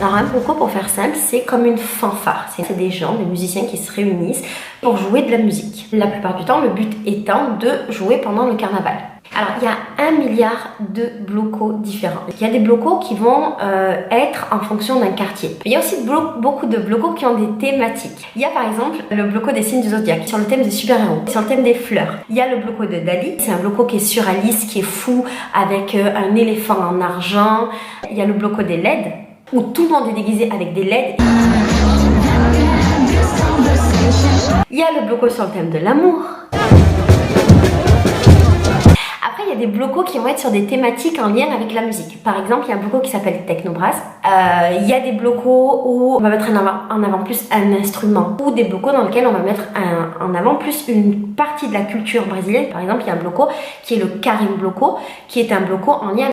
Alors un bloco, pour faire simple, c'est comme une fanfare. C'est des gens, des musiciens qui se réunissent pour jouer de la musique. La plupart du temps, le but étant de jouer pendant le carnaval. Alors, il y a 1 milliard de blocos différents. Il y a des blocos qui vont être en fonction d'un quartier. Il y a aussi beaucoup de blocos qui ont des thématiques. Il y a par exemple le bloco des signes du zodiaque, sur le thème des super-héros, sur le thème des fleurs. Il y a le bloco de Dali, c'est un bloco qui est surréaliste, qui est fou, avec un éléphant en argent. Il y a le bloco des LED, où tout le monde est déguisé avec des LED. Il y a le bloco sur le thème de l'amour. Après, il y a des blocos qui vont être sur des thématiques en lien avec la musique. Par exemple, il y a un bloco qui s'appelle Technobrass. Il y a des blocos où on va mettre en avant plus un instrument, ou des blocos dans lesquels on va mettre en avant plus une partie de la culture brésilienne. Par exemple, il y a un bloco qui est le Carim Bloco, qui est un bloco en lien